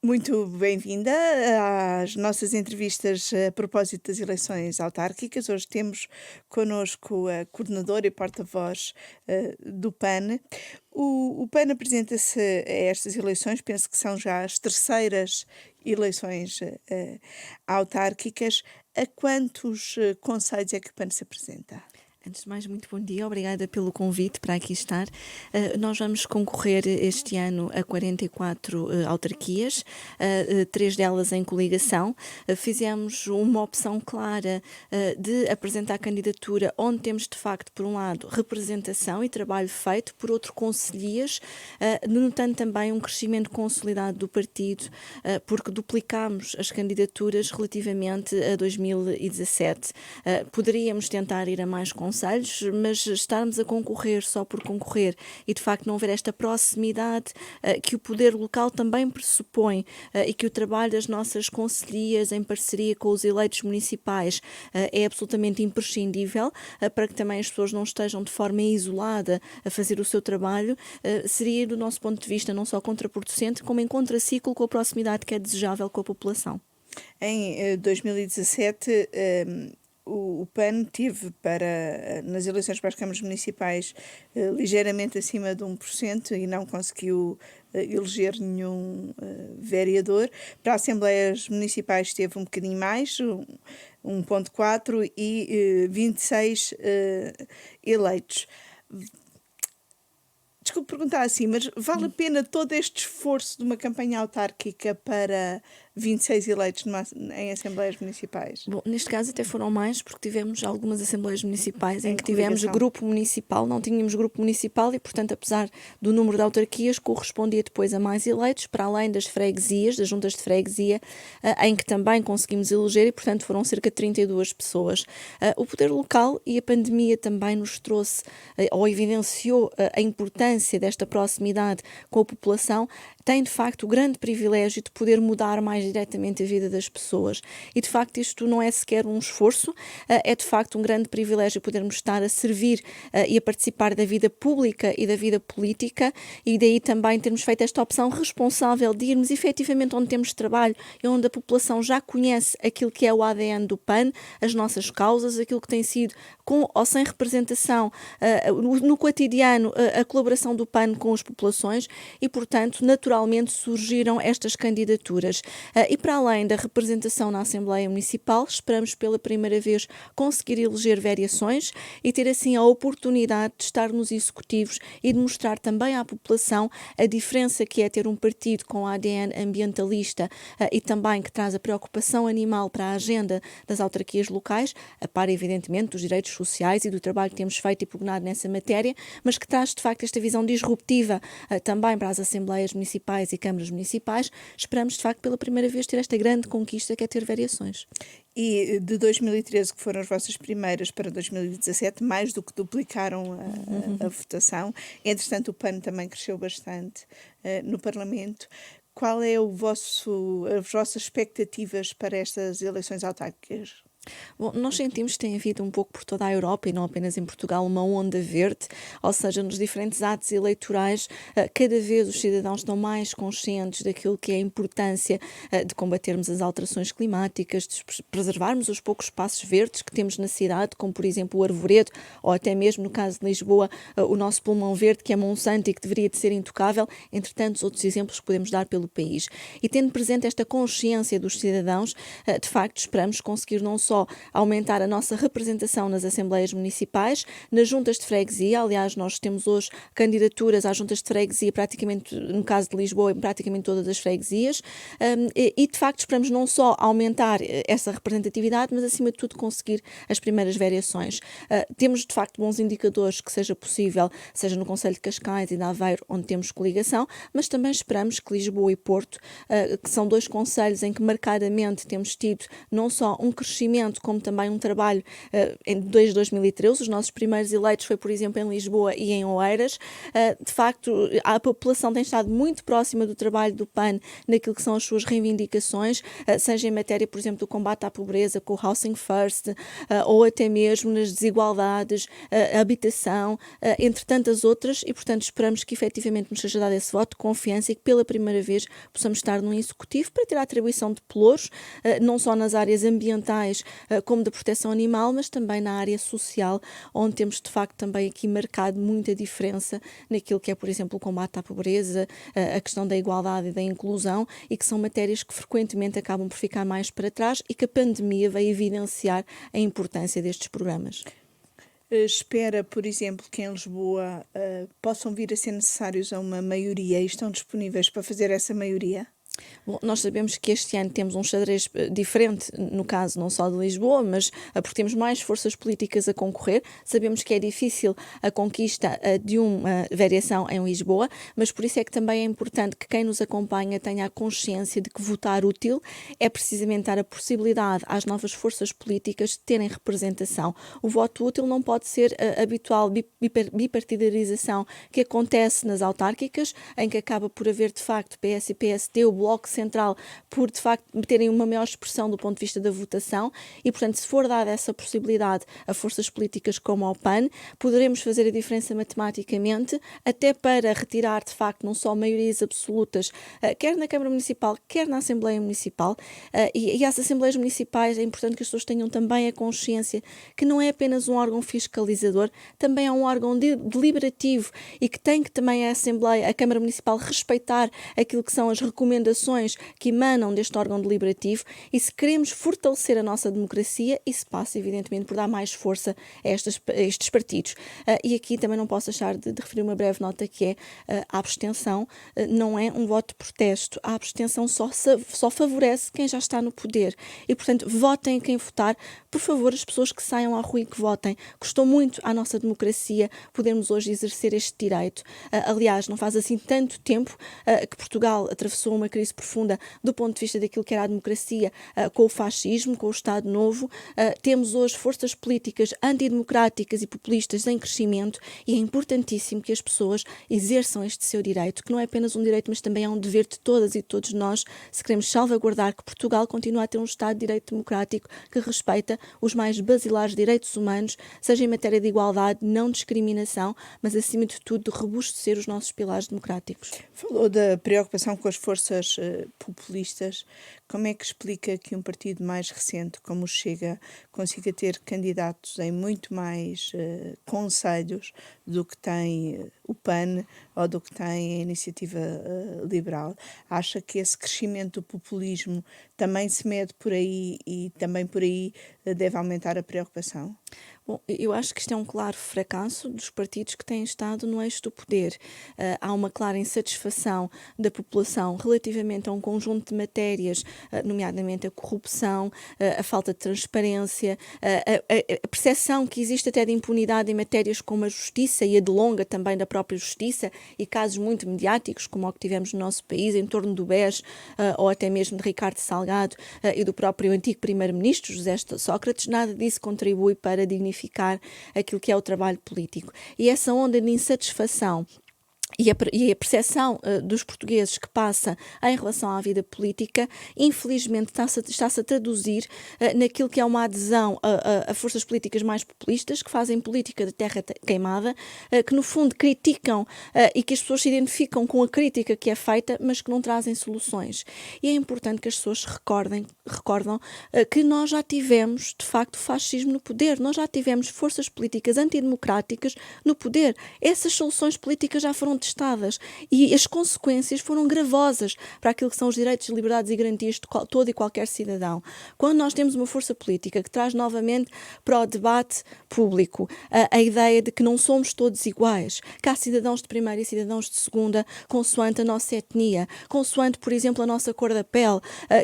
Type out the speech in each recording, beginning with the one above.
Muito bem-vinda às nossas entrevistas a propósito das eleições autárquicas. Hoje temos connosco a coordenadora e porta-voz do PAN. O PAN apresenta-se a estas eleições, penso que são já as terceiras eleições autárquicas. A quantos conselhos é que o PAN se apresenta? Antes de mais, muito bom dia, obrigada pelo convite para aqui estar. Nós vamos concorrer este ano a 44 autarquias, 3 delas em coligação. Fizemos uma opção clara de apresentar a candidatura onde temos, de facto, por um lado, representação e trabalho feito, por outro, conselhias, notando também um crescimento consolidado do partido, porque duplicámos as candidaturas relativamente a 2017. Poderíamos tentar ir a mais conselhos, mas estarmos a concorrer só por concorrer e de facto não haver esta proximidade que o poder local também pressupõe e que o trabalho das nossas conselhias em parceria com os eleitos municipais é absolutamente imprescindível para que também as pessoas não estejam de forma isolada a fazer o seu trabalho, seria do nosso ponto de vista não só contraproducente como em contraciclo com a proximidade que é desejável com a população. Em 2017, o PAN teve nas eleições para as câmaras municipais ligeiramente acima de 1% e não conseguiu eleger nenhum vereador. Para as assembleias municipais teve um bocadinho mais, 1,4 e 26 eleitos. Desculpe perguntar assim, mas vale a pena todo este esforço de uma campanha autárquica para 26 eleitos em assembleias municipais? Bom, neste caso até foram mais, porque tivemos algumas assembleias municipais em Em que tivemos coligação. grupo municipal, não tínhamos grupo municipal e, portanto, apesar do número de autarquias, correspondia depois a mais eleitos, para além das freguesias, das juntas de freguesia, em que também conseguimos eleger e, portanto, foram cerca de 32 pessoas. O poder local e a pandemia também nos trouxe ou evidenciou a importância desta proximidade com a população, tem de facto o grande privilégio de poder mudar mais diretamente a vida das pessoas. E de facto isto não é sequer um esforço, é de facto um grande privilégio podermos estar a servir e a participar da vida pública e da vida política, e daí também termos feito esta opção responsável de irmos efetivamente onde temos trabalho e onde a população já conhece aquilo que é o ADN do PAN, as nossas causas, aquilo que tem sido com ou sem representação no cotidiano a colaboração do PAN com as populações e, portanto, naturalmente surgiram estas candidaturas. E para além da representação na Assembleia Municipal, esperamos pela primeira vez conseguir eleger variações e ter assim a oportunidade de estar nos executivos e de mostrar também à população a diferença que é ter um partido com ADN ambientalista e também que traz a preocupação animal para a agenda das autarquias locais, a par evidentemente dos direitos sociais e do trabalho que temos feito e pugnado nessa matéria, mas que traz de facto esta visão disruptiva também para as Assembleias Municipais e Câmaras Municipais. Esperamos de facto pela primeira vez ter esta grande conquista que é ter variações. E de 2013, que foram as vossas primeiras, para 2017, mais do que duplicaram a votação. Entretanto, o PAN também cresceu bastante no Parlamento. Qual é as vossas expectativas para estas eleições autárquicas? Bom, nós sentimos que tem havido um pouco por toda a Europa e não apenas em Portugal uma onda verde, ou seja, nos diferentes atos eleitorais, cada vez os cidadãos estão mais conscientes daquilo que é a importância de combatermos as alterações climáticas, de preservarmos os poucos espaços verdes que temos na cidade, como por exemplo o arvoredo, ou até mesmo no caso de Lisboa, o nosso pulmão verde, que é Monsanto e que deveria de ser intocável, entre tantos outros exemplos que podemos dar pelo país. E tendo presente esta consciência dos cidadãos, de facto esperamos conseguir não só aumentar a nossa representação nas Assembleias Municipais, nas juntas de freguesia. Aliás, nós temos hoje candidaturas às juntas de freguesia praticamente, no caso de Lisboa, em praticamente todas as freguesias, e de facto esperamos não só aumentar essa representatividade, mas acima de tudo conseguir as primeiras variações. Temos de facto bons indicadores que seja possível, seja no Concelho de Cascais e de Aveiro, onde temos coligação, mas também esperamos que Lisboa e Porto, que são dois concelhos em que marcadamente temos tido não só um crescimento conhecimento, como também um trabalho desde 2013. Os nossos primeiros eleitos foi, por exemplo, em Lisboa e em Oeiras. De facto, a população tem estado muito próxima do trabalho do PAN naquilo que são as suas reivindicações, seja em matéria, por exemplo, do combate à pobreza, com o Housing First, ou até mesmo nas desigualdades, habitação, entre tantas outras, e portanto esperamos que efetivamente nos seja dado esse voto de confiança e que pela primeira vez possamos estar num executivo para ter a atribuição de pelouros, não só nas áreas ambientais como da proteção animal, mas também na área social, onde temos de facto também aqui marcado muita diferença naquilo que é, por exemplo, o combate à pobreza, a questão da igualdade e da inclusão, e que são matérias que frequentemente acabam por ficar mais para trás e que a pandemia veio evidenciar a importância destes programas. Espera, por exemplo, que em Lisboa possam vir a ser necessários a uma maioria e estão disponíveis para fazer essa maioria? Bom, nós sabemos que este ano temos um xadrez diferente, no caso não só de Lisboa, mas porque temos mais forças políticas a concorrer. Sabemos que é difícil a conquista de uma variação em Lisboa, mas por isso é que também é importante que quem nos acompanha tenha a consciência de que votar útil é precisamente dar a possibilidade às novas forças políticas de terem representação. O voto útil não pode ser a habitual bipartidarização que acontece nas autárquicas, em que acaba por haver de facto PS e PSD, o Bloco Central, por de facto terem uma maior expressão do ponto de vista da votação, e portanto se for dada essa possibilidade a forças políticas como ao PAN, poderemos fazer a diferença matematicamente, até para retirar de facto não só maiorias absolutas, quer na Câmara Municipal, quer na Assembleia Municipal, e as Assembleias Municipais é importante que as pessoas tenham também a consciência que não é apenas um órgão fiscalizador, também é um órgão deliberativo, e que tem que também a Assembleia, a Câmara Municipal, respeitar aquilo que são as recomendações que emanam deste órgão deliberativo, e se queremos fortalecer a nossa democracia, isso passa evidentemente por dar mais força a estes partidos. E aqui também não posso deixar de referir uma breve nota, que é a abstenção não é um voto de protesto. A abstenção só favorece quem já está no poder, e portanto votem quem votar. Por favor, as pessoas que saiam à rua e que votem. Custou muito à nossa democracia podermos hoje exercer este direito. Aliás, não faz assim tanto tempo que Portugal atravessou uma crise profunda do ponto de vista daquilo que era a democracia, com o fascismo, com o Estado Novo. Temos hoje forças políticas antidemocráticas e populistas em crescimento, e é importantíssimo que as pessoas exerçam este seu direito, que não é apenas um direito, mas também é um dever de todas e todos nós, se queremos salvaguardar que Portugal continue a ter um Estado de Direito democrático que respeita os mais basilares direitos humanos, seja em matéria de igualdade, não discriminação, mas acima de tudo de robustecer os nossos pilares democráticos. Falou da preocupação com as forças populistas. Como é que explica que um partido mais recente, como o Chega, consiga ter candidatos em muito mais concelhos do que tem o PAN ou do que tem a Iniciativa Liberal? Acha que esse crescimento do populismo também se mede por aí e também por aí deve aumentar a preocupação? Bom, eu acho que isto é um claro fracasso dos partidos que têm estado no eixo do poder. Há uma clara insatisfação da população relativamente a um conjunto de matérias, nomeadamente a corrupção, a falta de transparência, a percepção que existe até de impunidade em matérias como a justiça e a delonga também da própria justiça, e casos muito mediáticos, como o que tivemos no nosso país, em torno do BES, ou até mesmo de Ricardo Salgado e do próprio antigo primeiro-ministro, José Sócrates. Nada disso contribui para dignificar aquilo que é o trabalho político. E essa onda de insatisfação e a percepção dos portugueses que passa em relação à vida política, infelizmente está-se a traduzir naquilo que é uma adesão a forças políticas mais populistas, que fazem política de terra queimada, que no fundo criticam e que as pessoas se identificam com a crítica que é feita, mas que não trazem soluções. E é importante que as pessoas se recordam que nós já tivemos, de facto, fascismo no poder, nós já tivemos forças políticas antidemocráticas no poder. Essas soluções políticas já foram testadas e as consequências foram gravosas para aquilo que são os direitos, liberdades e garantias de todo e qualquer cidadão. Quando nós temos uma força política que traz novamente para o debate público a ideia de que não somos todos iguais, que há cidadãos de primeira e cidadãos de segunda, consoante a nossa etnia, consoante, por exemplo, a nossa cor da pele,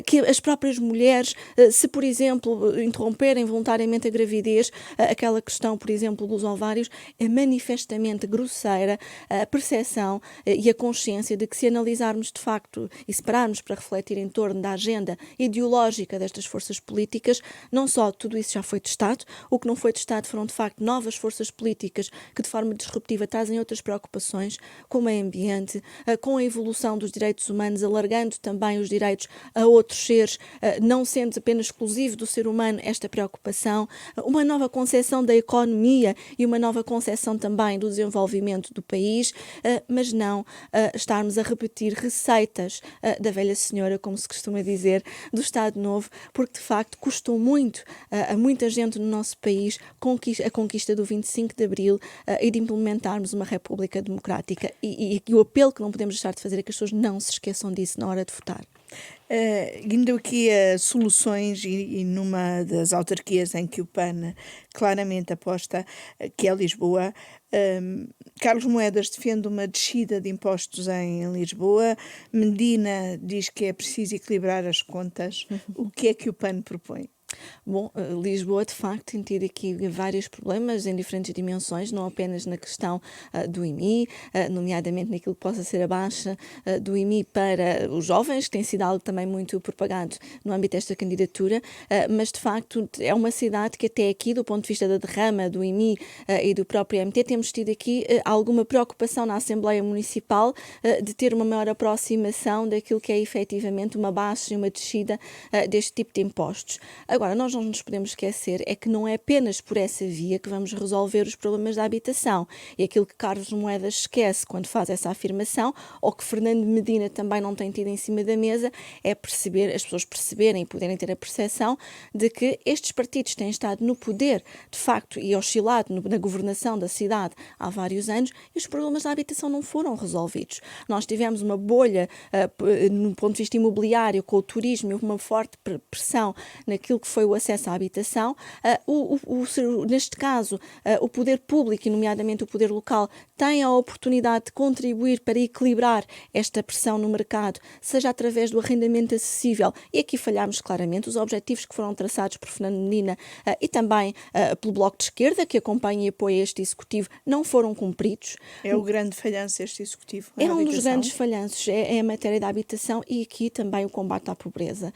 que as próprias mulheres, se, por exemplo, interromperem voluntariamente a gravidez, aquela questão, por exemplo, dos ovários, é manifestamente grosseira a percepção habitação e a consciência de que, se analisarmos de facto e separarmos para refletir em torno da agenda ideológica destas forças políticas, não só tudo isso já foi testado, o que não foi testado foram de facto novas forças políticas que de forma disruptiva trazem outras preocupações, com o meio ambiente, com a evolução dos direitos humanos, alargando também os direitos a outros seres, não sendo apenas exclusivo do ser humano esta preocupação, uma nova concepção da economia e uma nova concepção também do desenvolvimento do país, mas não estarmos a repetir receitas da velha senhora, como se costuma dizer, do Estado Novo, porque de facto custou muito a muita gente no nosso país a conquista do 25 de Abril e de implementarmos uma República Democrática. E o apelo que não podemos deixar de fazer é que as pessoas não se esqueçam disso na hora de votar. Indo aqui a soluções e numa das autarquias em que o PAN claramente aposta, que é Lisboa, Carlos Moedas defende uma descida de impostos em Lisboa, Medina diz que é preciso equilibrar as contas. O que é que o PAN propõe? Bom, Lisboa de facto tem tido aqui vários problemas em diferentes dimensões, não apenas na questão do IMI, nomeadamente naquilo que possa ser a baixa do IMI para os jovens, que tem sido algo também muito propagado no âmbito desta candidatura, mas de facto é uma cidade que até aqui, do ponto de vista da derrama do IMI e do próprio MT, temos tido aqui alguma preocupação na Assembleia Municipal de ter uma maior aproximação daquilo que é efetivamente uma baixa e uma descida deste tipo de impostos. Agora, nós não nos podemos esquecer é que não é apenas por essa via que vamos resolver os problemas da habitação. E aquilo que Carlos Moedas esquece quando faz essa afirmação, ou que Fernando Medina também não tem tido em cima da mesa, é perceber, as pessoas perceberem e poderem ter a percepção de que estes partidos têm estado no poder, de facto, e oscilado na governação da cidade há vários anos, e os problemas da habitação não foram resolvidos. Nós tivemos uma bolha, no ponto de vista imobiliário, com o turismo, e uma forte pressão naquilo que foi o acesso à habitação. Neste caso, o poder público, e nomeadamente o poder local, tem a oportunidade de contribuir para equilibrar esta pressão no mercado, seja através do arrendamento acessível, e aqui falhámos claramente. Os objetivos que foram traçados por Fernando Medina e também pelo Bloco de Esquerda, que acompanha e apoia este Executivo, não foram cumpridos. É o grande falhanço este Executivo na É um dos habitação? grandes falhanços, é a matéria da habitação e aqui também o combate à pobreza,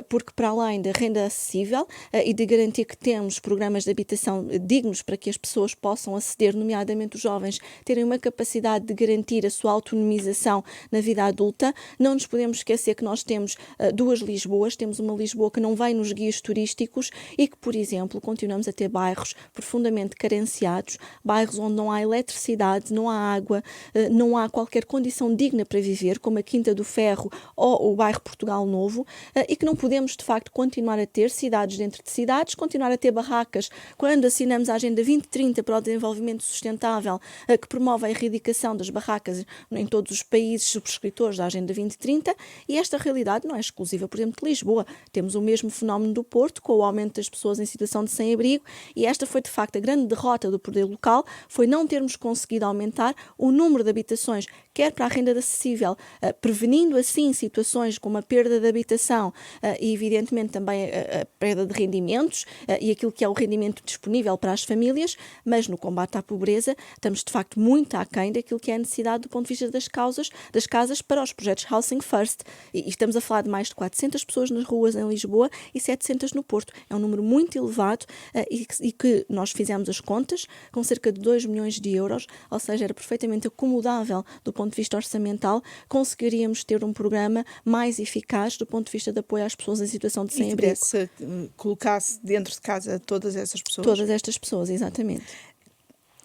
porque para além da renda acessível e de garantir que temos programas de habitação dignos para que as pessoas possam aceder, nomeadamente os jovens, terem uma capacidade de garantir a sua autonomização na vida adulta, não nos podemos esquecer que nós temos duas Lisboas. Temos uma Lisboa que não vem nos guias turísticos e que, por exemplo, continuamos a ter bairros profundamente carenciados, bairros onde não há eletricidade, não há água, não há qualquer condição digna para viver, como a Quinta do Ferro ou o bairro Portugal Novo, e que não podemos, de facto, continuar a ter cidades dentro de cidades, continuar a ter barracas quando assinamos a Agenda 2030 para o Desenvolvimento Sustentável, que promove a erradicação das barracas em todos os países subscritores da Agenda 2030, e esta realidade não é exclusiva, por exemplo, de Lisboa. Temos o mesmo fenómeno do Porto, com o aumento das pessoas em situação de sem-abrigo, e esta foi, de facto, a grande derrota do poder local, foi não termos conseguido aumentar o número de habitações, quer para a renda acessível, prevenindo assim situações como a perda de habitação e, evidentemente, também a perda de rendimentos e aquilo que é o rendimento disponível para as famílias, mas no combate à pobreza estamos, de facto, muito aquém daquilo que é a necessidade do ponto de vista das casas para os projetos Housing First. E estamos a falar de mais de 400 pessoas nas ruas em Lisboa e 700 no Porto. É um número muito elevado e que nós fizemos as contas com cerca de 2 milhões de euros, ou seja, era perfeitamente acomodável do ponto de vista orçamental, conseguiríamos ter um programa mais eficaz do ponto de vista de apoio às pessoas em situação de sem-abrigo. E que colocasse dentro de casa todas essas pessoas? Todas estas pessoas, exatamente.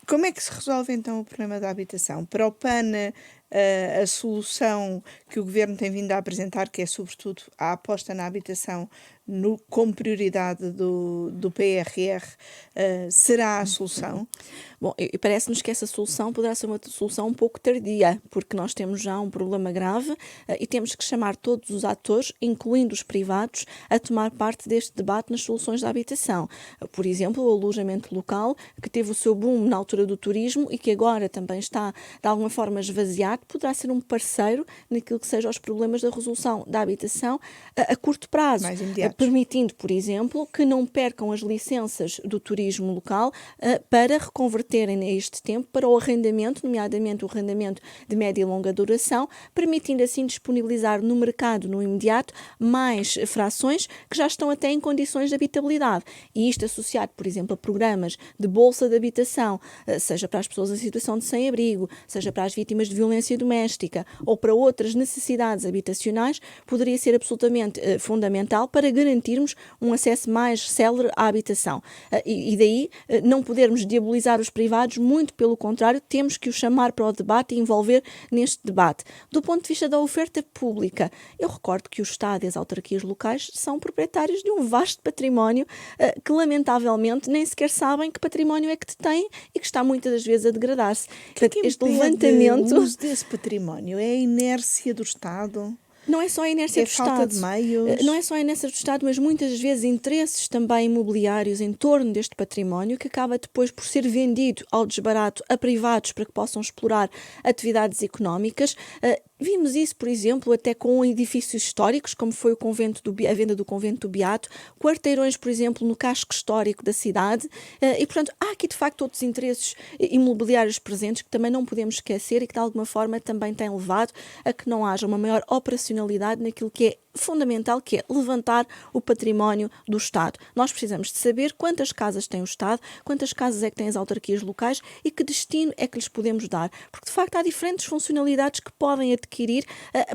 Como é que se resolve então o problema da habitação? Para o PAN, a solução que o Governo tem vindo a apresentar, que é sobretudo a aposta na habitação como prioridade do PRR, será a solução? Bom, parece-nos que essa solução poderá ser uma solução um pouco tardia, porque nós temos já um problema grave e temos que chamar todos os atores, incluindo os privados, a tomar parte deste debate nas soluções da habitação. Por exemplo, o alojamento local, que teve o seu boom na altura do turismo e que agora também está, de alguma forma, esvaziado, poderá ser um parceiro naquilo que seja os problemas da resolução da habitação a curto prazo. Mais imediato. permitindo, por exemplo, que não percam as licenças do turismo local para reconverterem neste tempo para o arrendamento, nomeadamente o arrendamento de média e longa duração, permitindo assim disponibilizar no mercado no imediato mais frações que já estão até em condições de habitabilidade. E isto associado, por exemplo, a programas de bolsa de habitação, seja para as pessoas em situação de sem-abrigo, seja para as vítimas de violência doméstica ou para outras necessidades habitacionais, poderia ser absolutamente fundamental para garantirmos um acesso mais célere à habitação. E daí não podermos diabolizar os privados, muito pelo contrário, temos que os chamar para o debate e envolver neste debate. Do ponto de vista da oferta pública, eu recordo que o Estado e as autarquias locais são proprietários de um vasto património que, lamentavelmente, nem sequer sabem que património é que detêm e que está muitas das vezes a degradar-se. Que este levantamento... O uso desse património é a inércia do Estado? Não é só a inércia do Estado. Falta de meios. Não é só a inércia do Estado, mas muitas vezes interesses também imobiliários em torno deste património que acaba depois por ser vendido ao desbarato a privados para que possam explorar atividades económicas. Vimos isso, por exemplo, até com edifícios históricos, como foi a venda do Convento do Beato, quarteirões, por exemplo, no casco histórico da cidade, e, portanto, há aqui, de facto, outros interesses imobiliários presentes que também não podemos esquecer e que, de alguma forma, também têm levado a que não haja uma maior operacionalidade naquilo que é fundamental, que é levantar o património do Estado. Nós precisamos de saber quantas casas tem o Estado, quantas casas é que têm as autarquias locais e que destino é que lhes podemos dar. Porque, de facto, há diferentes funcionalidades que podem adquirir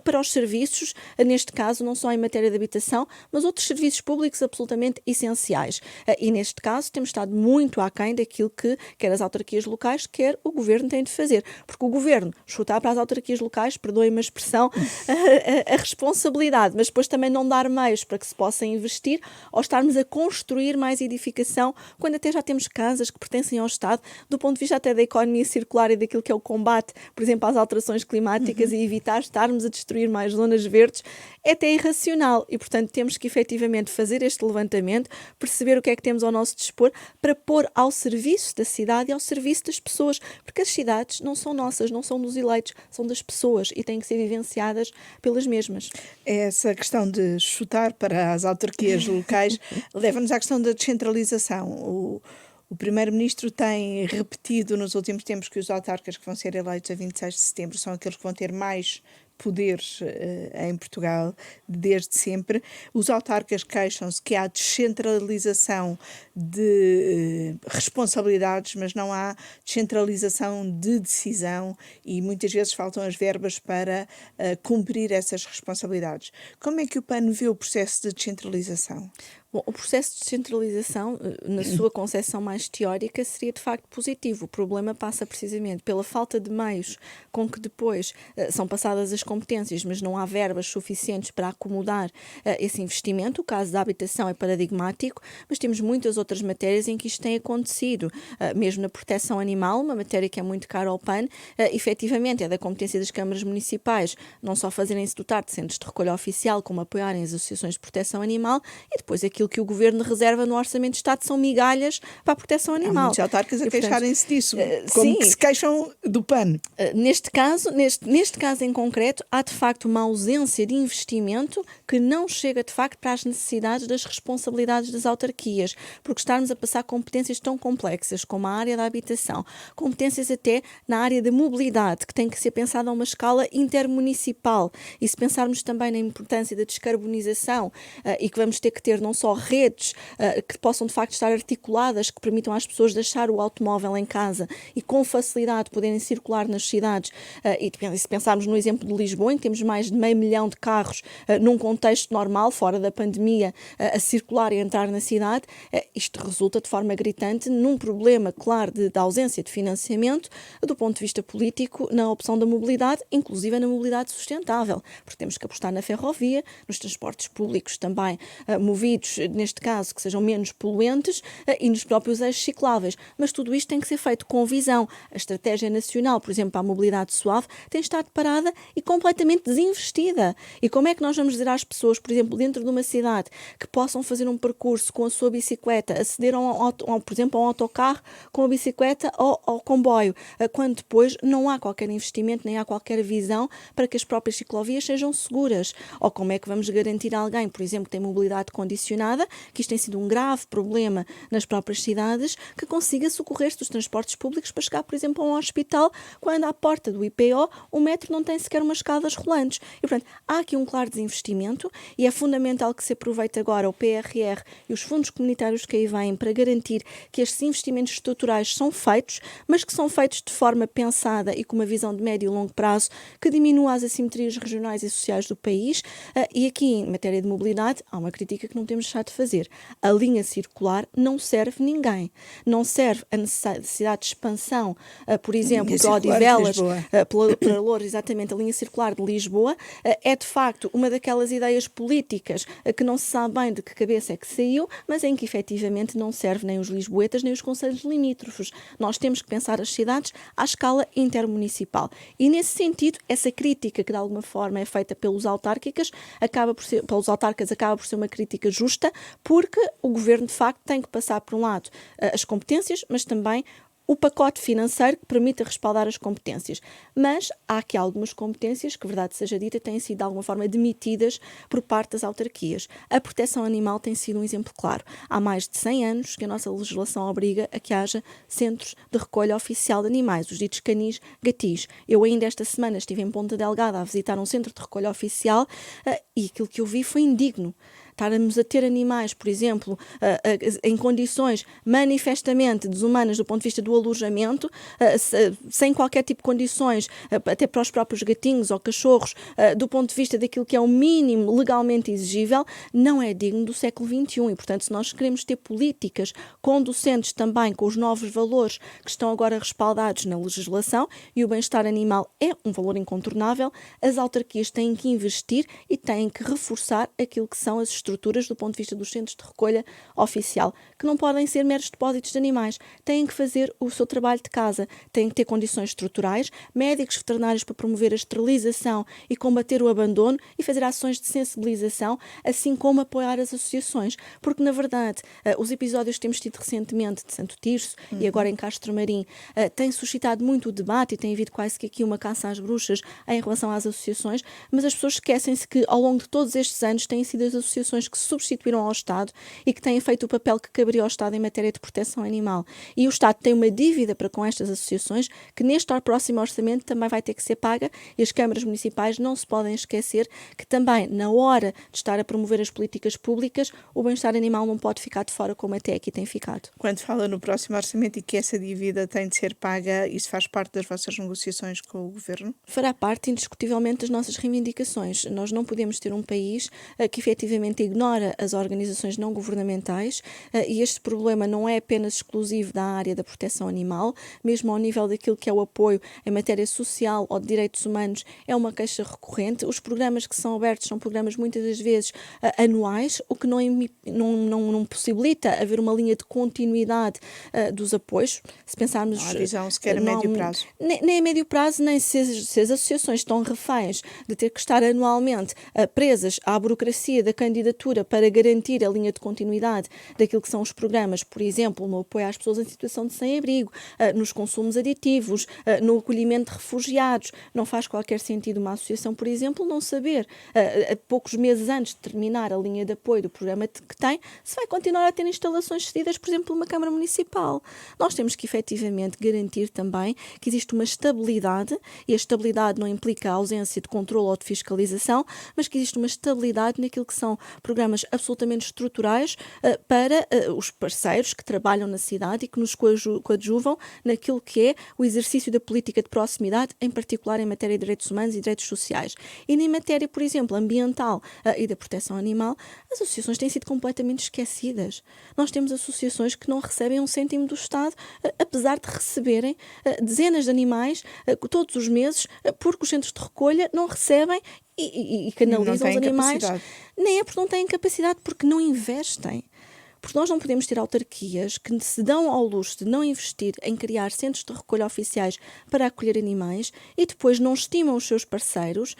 para os serviços, neste caso, não só em matéria de habitação, mas outros serviços públicos absolutamente essenciais. E, neste caso, temos estado muito aquém daquilo que quer as autarquias locais, quer o Governo tem de fazer. Porque o Governo chutar para as autarquias locais, perdoem-me a expressão, a responsabilidade, mas depois também não dar meios para que se possa investir ou estarmos a construir mais edificação quando até já temos casas que pertencem ao Estado, do ponto de vista até da economia circular e daquilo que é o combate, por exemplo, às alterações climáticas e evitar estarmos a destruir mais zonas verdes, é até irracional e, portanto, temos que efetivamente fazer este levantamento, perceber o que é que temos ao nosso dispor para pôr ao serviço da cidade e ao serviço das pessoas, porque as cidades não são nossas, não são dos eleitos, são das pessoas e têm que ser vivenciadas pelas mesmas. Essa questão de chutar para as autarquias locais leva-nos à questão da descentralização. O Primeiro-Ministro tem repetido nos últimos tempos que os autarcas que vão ser eleitos a 26 de setembro são aqueles que vão ter mais poderes em Portugal desde sempre. Os autarcas queixam-se que há descentralização de responsabilidades, mas não há descentralização de decisão e muitas vezes faltam as verbas para cumprir essas responsabilidades. Como é que o PAN vê o processo de descentralização? Bom, o processo de descentralização, na sua concepção mais teórica, seria de facto positivo. O problema passa precisamente pela falta de meios com que depois são passadas as competências, mas não há verbas suficientes para acomodar esse investimento. O caso da habitação é paradigmático, mas temos muitas outras matérias em que isto tem acontecido. Mesmo na proteção animal, uma matéria que é muito cara ao PAN, efetivamente é da competência das câmaras municipais, não só fazerem-se dotar de centros de recolha oficial, como apoiarem as associações de proteção animal, e depois aquilo que o Governo reserva no Orçamento de Estado são migalhas para a proteção animal. Há muitos autarcas a queixarem-se disso, como que se queixam do PAN. Neste caso em concreto, há de facto uma ausência de investimento que não chega de facto para as necessidades das responsabilidades das autarquias, porque estarmos a passar competências tão complexas como a área da habitação, competências até na área da mobilidade, que tem que ser pensada a uma escala intermunicipal, e se pensarmos também na importância da descarbonização e que vamos ter que ter não só redes que possam de facto estar articuladas, que permitam às pessoas deixar o automóvel em casa e com facilidade poderem circular nas cidades, e se pensarmos no exemplo de Lisboa, em que temos mais de 500 mil de carros num contexto normal, fora da pandemia, a circular e a entrar na cidade, isto resulta de forma gritante num problema, claro, da ausência de financiamento do ponto de vista político na opção da mobilidade, inclusive na mobilidade sustentável, porque temos que apostar na ferrovia, nos transportes públicos também movidos neste caso, que sejam menos poluentes e nos próprios eixos cicláveis. Mas tudo isto tem que ser feito com visão. A estratégia nacional, por exemplo, para a mobilidade suave, tem estado parada e completamente desinvestida. E como é que nós vamos dizer às pessoas, por exemplo, dentro de uma cidade, que possam fazer um percurso com a sua bicicleta, aceder, por exemplo, a um autocarro com a bicicleta ou ao comboio, quando depois não há qualquer investimento, nem há qualquer visão para que as próprias ciclovias sejam seguras? Ou como é que vamos garantir a alguém, por exemplo, que tem mobilidade condicionada, que isto tem sido um grave problema nas próprias cidades, que consiga socorrer-se dos transportes públicos para chegar, por exemplo, a um hospital, quando à porta do IPO o metro não tem sequer umas escadas rolantes. E, portanto, há aqui um claro desinvestimento e é fundamental que se aproveite agora o PRR e os fundos comunitários que aí vêm para garantir que estes investimentos estruturais são feitos, mas que são feitos de forma pensada e com uma visão de médio e longo prazo que diminua as assimetrias regionais e sociais do país. E aqui, em matéria de mobilidade, há uma crítica que não temos deixado de fazer. A linha circular não serve ninguém. Não serve a necessidade de expansão, por exemplo, de Odivelas para Loures, exatamente, a linha circular de Lisboa, é de facto uma daquelas ideias políticas que não se sabe bem de que cabeça é que saiu, mas em que efetivamente não serve nem os lisboetas nem os concelhos limítrofes. Nós temos que pensar as cidades à escala intermunicipal. E nesse sentido, essa crítica que de alguma forma é feita pelos autárquicas acaba por ser uma crítica justa, porque o governo de facto tem que passar por um lado as competências, mas também o pacote financeiro que permita respaldar as competências. Mas há aqui algumas competências que, verdade seja dita, têm sido de alguma forma demitidas por parte das autarquias. A proteção animal tem sido um exemplo claro. Há mais de 100 anos que a nossa legislação obriga a que haja centros de recolha oficial de animais, os ditos canis gatis. Eu ainda esta semana estive em Ponta Delgada a visitar um centro de recolha oficial e aquilo que eu vi foi indigno. Estarmos a ter animais, por exemplo, em condições manifestamente desumanas do ponto de vista do alojamento, sem qualquer tipo de condições, até para os próprios gatinhos ou cachorros, do ponto de vista daquilo que é o mínimo legalmente exigível, não é digno do século XXI. E, portanto, se nós queremos ter políticas conducentes também com os novos valores que estão agora respaldados na legislação, e o bem-estar animal é um valor incontornável, as autarquias têm que investir e têm que reforçar aquilo que são as estruturas do ponto de vista dos centros de recolha oficial, que não podem ser meros depósitos de animais. Têm que fazer o seu trabalho de casa, têm que ter condições estruturais, médicos veterinários para promover a esterilização e combater o abandono e fazer ações de sensibilização, assim como apoiar as associações, porque na verdade os episódios que temos tido recentemente de Santo Tirso e agora em Castro Marim têm suscitado muito o debate e tem havido quase que aqui uma caça às bruxas em relação às associações, mas as pessoas esquecem-se que ao longo de todos estes anos têm sido as associações que se substituíram ao Estado e que têm feito o papel que caberia ao Estado em matéria de proteção animal. E o Estado tem uma dívida para com estas associações que neste próximo orçamento também vai ter que ser paga e as câmaras municipais não se podem esquecer que também, na hora de estar a promover as políticas públicas, o bem-estar animal não pode ficar de fora como até aqui tem ficado. Quando fala no próximo orçamento e que essa dívida tem de ser paga, isso faz parte das vossas negociações com o Governo? Fará parte indiscutivelmente das nossas reivindicações. Nós não podemos ter um país que efetivamente ignora as organizações não governamentais e este problema não é apenas exclusivo da área da proteção animal, mesmo ao nível daquilo que é o apoio em matéria social ou de direitos humanos é uma queixa recorrente. Os programas que são abertos são programas muitas das vezes anuais, o que não possibilita haver uma linha de continuidade dos apoios. Se pensarmos... Não há visão sequer a médio prazo. Nem a médio prazo, nem se as associações estão reféns de ter que estar anualmente presas à burocracia da candidatura para garantir a linha de continuidade daquilo que são os programas, por exemplo, no apoio às pessoas em situação de sem-abrigo, nos consumos aditivos, no acolhimento de refugiados. Não faz qualquer sentido uma associação, por exemplo, não saber, a poucos meses antes de terminar a linha de apoio do programa que tem, se vai continuar a ter instalações cedidas, por exemplo, numa Câmara Municipal. Nós temos que efetivamente garantir também que existe uma estabilidade, e a estabilidade não implica a ausência de controle ou de fiscalização, mas que existe uma estabilidade naquilo que são programas absolutamente estruturais para os parceiros que trabalham na cidade e que nos coadjuvam naquilo que é o exercício da política de proximidade, em particular em matéria de direitos humanos e direitos sociais. E na matéria, por exemplo, ambiental e da proteção animal, as associações têm sido completamente esquecidas. Nós temos associações que não recebem um cêntimo do Estado, apesar de receberem dezenas de animais todos os meses, porque os centros de recolha não recebem e E não canalizam os têm animais. capacidade. Nem é porque não têm capacidade, porque não investem. Porque nós não podemos ter autarquias que se dão ao luxo de não investir em criar centros de recolha oficiais para acolher animais e depois não estimam os seus parceiros,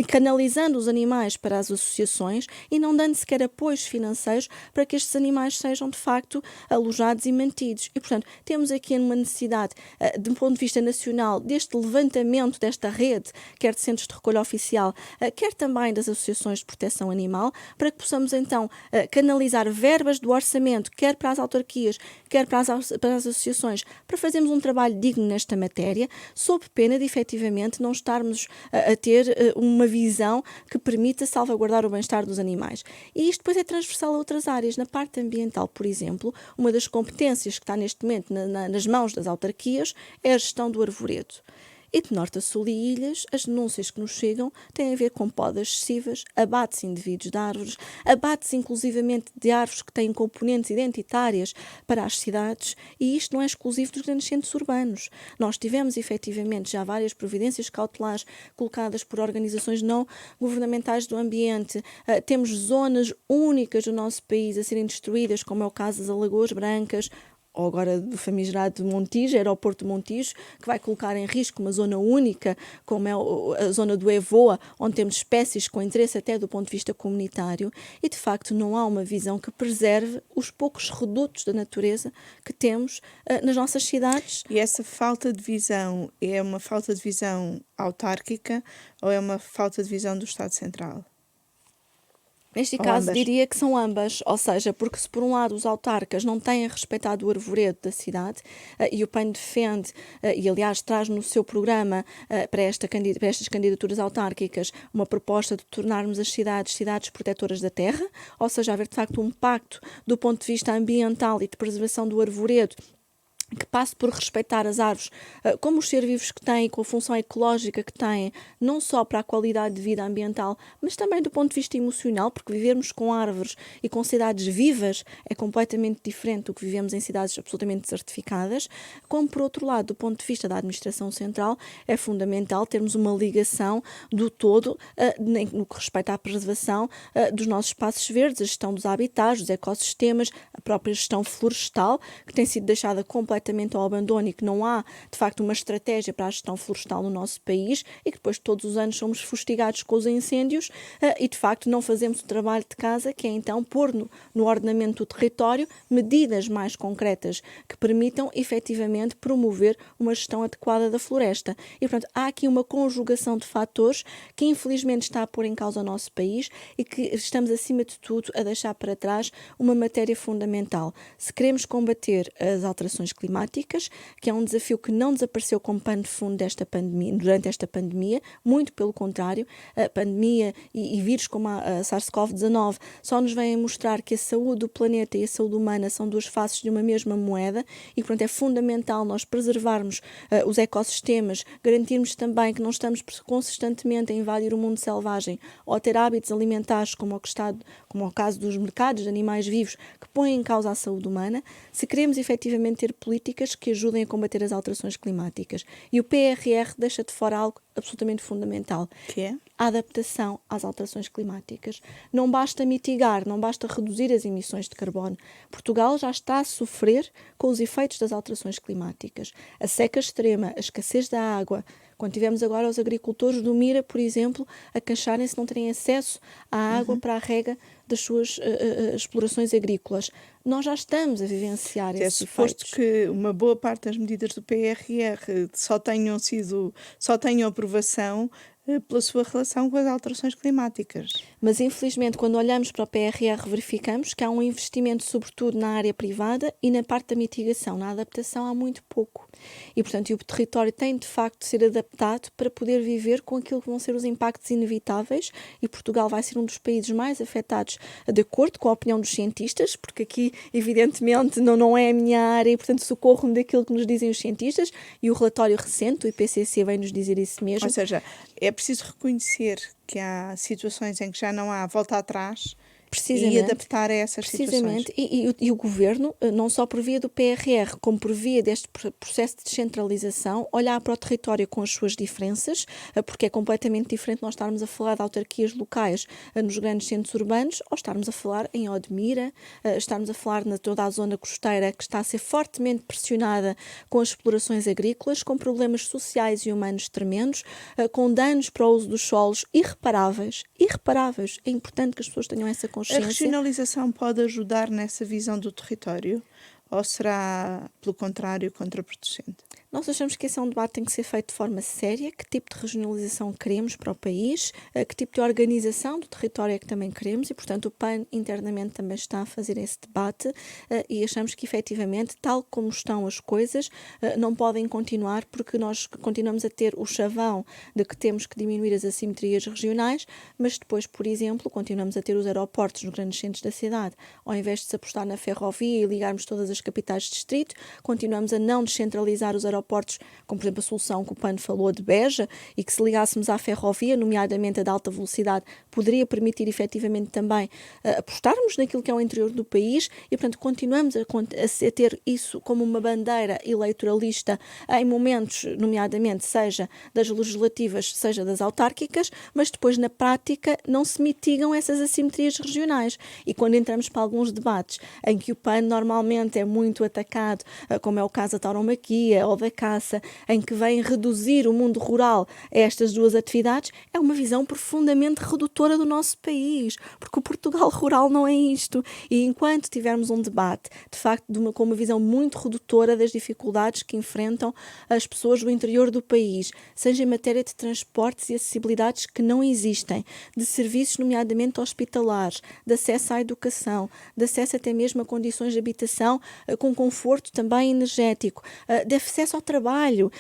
canalizando os animais para as associações e não dando sequer apoios financeiros para que estes animais sejam de facto alojados e mantidos. E, portanto, temos aqui uma necessidade, de um ponto de vista nacional, deste levantamento desta rede, quer de centros de recolha oficial, quer também das associações de proteção animal, para que possamos então canalizar verbas do orçamento, quer para as autarquias, quer para as associações, para fazermos um trabalho digno nesta matéria, sob pena de efetivamente não estarmos a ter uma visão que permita salvaguardar o bem-estar dos animais. E isto depois é transversal a outras áreas. Na parte ambiental, por exemplo, uma das competências que está neste momento nas mãos das autarquias é a gestão do arvoredo. E de norte a sul e ilhas, as denúncias que nos chegam têm a ver com podas excessivas, abates indevidos de árvores, abates inclusivamente de árvores que têm componentes identitárias para as cidades, e isto não é exclusivo dos grandes centros urbanos. Nós tivemos efetivamente já várias providências cautelares colocadas por organizações não governamentais do ambiente. Temos zonas únicas do nosso país a serem destruídas, como é o caso das Alagoas Brancas, ou agora do famigerado Montijo, aeroporto de Montijo, que vai colocar em risco uma zona única, como é a zona do Evoa, onde temos espécies com interesse até do ponto de vista comunitário, e de facto não há uma visão que preserve os poucos redutos da natureza que temos nas nossas cidades. E essa falta de visão é uma falta de visão autárquica ou é uma falta de visão do Estado Central? Neste Ou caso, ambas? diria que são ambas, ou seja, porque se por um lado os autarcas não têm respeitado o arvoredo da cidade, e o PAN defende, e aliás traz no seu programa para estas candidaturas autárquicas uma proposta de tornarmos as cidades protetoras da terra, ou seja, haver de facto um pacto do ponto de vista ambiental e de preservação do arvoredo que passe por respeitar as árvores como os seres vivos que têm, com a função ecológica que têm, não só para a qualidade de vida ambiental, mas também do ponto de vista emocional, porque vivermos com árvores e com cidades vivas é completamente diferente do que vivemos em cidades absolutamente desertificadas, como por outro lado, do ponto de vista da administração central, é fundamental termos uma ligação do todo no que respeita à preservação dos nossos espaços verdes, a gestão dos habitats, dos ecossistemas, a própria gestão florestal, que tem sido deixada completamente ao abandono e que não há, de facto, uma estratégia para a gestão florestal no nosso país e que depois todos os anos somos fustigados com os incêndios e, de facto, não fazemos o trabalho de casa, que é então pôr no ordenamento do território medidas mais concretas que permitam, efetivamente, promover uma gestão adequada da floresta. E, portanto, há aqui uma conjugação de fatores que, infelizmente, está a pôr em causa o nosso país e que estamos, acima de tudo, a deixar para trás uma matéria fundamental. Se queremos combater as alterações climáticas, que é um desafio que não desapareceu como pano de fundo desta pandemia, durante esta pandemia, muito pelo contrário, a pandemia e vírus como a SARS-CoV-19 só nos vêm mostrar que a saúde do planeta e a saúde humana são duas faces de uma mesma moeda e, portanto, é fundamental nós preservarmos os ecossistemas, garantirmos também que não estamos consistentemente a invadir o mundo selvagem ou a ter hábitos alimentares como o caso dos mercados de animais vivos que põem em causa a saúde humana, se queremos efetivamente ter políticas que ajudem a combater as alterações climáticas. E o PRR deixa de fora algo absolutamente fundamental, Que é? a adaptação às alterações climáticas. Não basta mitigar, não basta reduzir as emissões de carbono. Portugal já está a sofrer com os efeitos das alterações climáticas. A seca extrema, a escassez da água. Quando tivemos agora os agricultores do Mira, por exemplo, a queixarem se não terem acesso à água para a rega das suas explorações agrícolas. Nós já estamos a vivenciar É esses suposto efeitos. que uma boa parte das medidas do PRR só tenham aprovação pela sua relação com as alterações climáticas. Mas, infelizmente, quando olhamos para o PRR, verificamos que há um investimento, sobretudo, na área privada e na parte da mitigação. Na adaptação há muito pouco. E, portanto, o território tem, de facto, de ser adaptado para poder viver com aquilo que vão ser os impactos inevitáveis e Portugal vai ser um dos países mais afetados, de acordo com a opinião dos cientistas, porque aqui, evidentemente, não é a minha área e, portanto, socorro-me daquilo que nos dizem os cientistas e o relatório recente do IPCC vem nos dizer isso mesmo. Ou seja, é preciso reconhecer que há situações em que já não há volta atrás e Precisamente. adaptar a essas situações. Precisamente, e o Governo, não só por via do PRR, como por via deste processo de descentralização, olhar para o território com as suas diferenças, porque é completamente diferente nós estarmos a falar de autarquias locais nos grandes centros urbanos, ou estarmos a falar em Odmira, estarmos a falar na toda a zona costeira que está a ser fortemente pressionada com as explorações agrícolas, com problemas sociais e humanos tremendos, com danos para o uso dos solos irreparáveis. Irreparáveis. É importante que as pessoas tenham essa A consciência. regionalização pode ajudar nessa visão do território ou será, pelo contrário, contraproducente? Nós achamos que esse é um debate que tem que ser feito de forma séria, que tipo de regionalização queremos para o país, que tipo de organização do território é que também queremos e, portanto, o PAN internamente também está a fazer esse debate e achamos que, efetivamente, tal como estão as coisas, não podem continuar porque nós continuamos a ter o chavão de que temos que diminuir as assimetrias regionais, mas depois, por exemplo, continuamos a ter os aeroportos nos grandes centros da cidade. Ao invés de se apostar na ferrovia e ligarmos todas as capitais de distrito, continuamos a não descentralizar os aeroportos, como por exemplo a solução que o PAN falou de Beja, e que se ligássemos à ferrovia, nomeadamente a de alta velocidade, poderia permitir efetivamente também apostarmos naquilo que é o interior do país e, portanto, continuamos a ter isso como uma bandeira eleitoralista em momentos, nomeadamente, seja das legislativas, seja das autárquicas, mas depois na prática não se mitigam essas assimetrias regionais. E quando entramos para alguns debates em que o PAN normalmente é muito atacado, como é o caso da tauromaquia ou da caça, em que vem reduzir o mundo rural a estas duas atividades, é uma visão profundamente redutora do nosso país, porque o Portugal rural não é isto. E enquanto tivermos um debate, de facto, com uma visão muito redutora das dificuldades que enfrentam as pessoas do interior do país, seja em matéria de transportes e acessibilidades que não existem, de serviços, nomeadamente hospitalares, de acesso à educação, de acesso até mesmo a condições de habitação com conforto também energético, de acesso ao trabalho,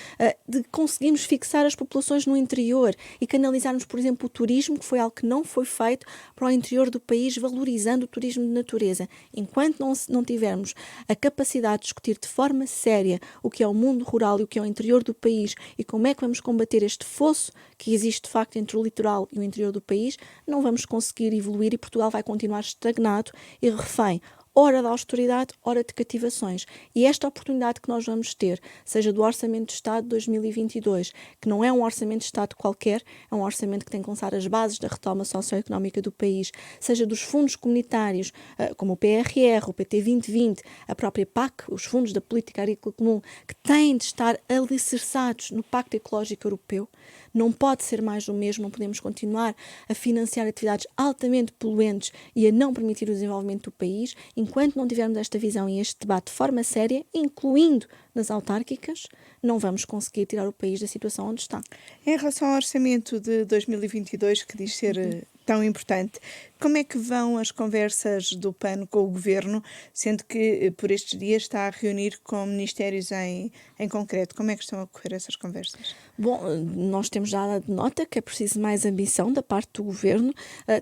de conseguirmos fixar as populações no interior e canalizarmos, por exemplo, o turismo, que foi algo que não foi feito para o interior do país, valorizando o turismo de natureza. Enquanto não tivermos a capacidade de discutir de forma séria o que é o mundo rural e o que é o interior do país e como é que vamos combater este fosso que existe de facto entre o litoral e o interior do país, não vamos conseguir evoluir e Portugal vai continuar estagnado e refém ora da austeridade, ora de cativações. E esta oportunidade que nós vamos ter, seja do Orçamento de Estado de 2022, que não é um Orçamento de Estado qualquer, é um orçamento que tem que lançar as bases da retoma socioeconómica do país, seja dos fundos comunitários, como o PRR, o PT 2020, a própria PAC, os fundos da Política Agrícola Comum, que têm de estar alicerçados no Pacto Ecológico Europeu. Não pode ser mais do mesmo, não podemos continuar a financiar atividades altamente poluentes e a não permitir o desenvolvimento do país, enquanto não tivermos esta visão e este debate de forma séria, incluindo nas autárquicas, não vamos conseguir tirar o país da situação onde está. Em relação ao orçamento de 2022, que diz ser tão importante, como é que vão as conversas do PAN com o Governo, sendo que por estes dias está a reunir com ministérios em concreto? Como é que estão a ocorrer essas conversas? Bom, nós temos já dado nota que é preciso mais ambição da parte do Governo.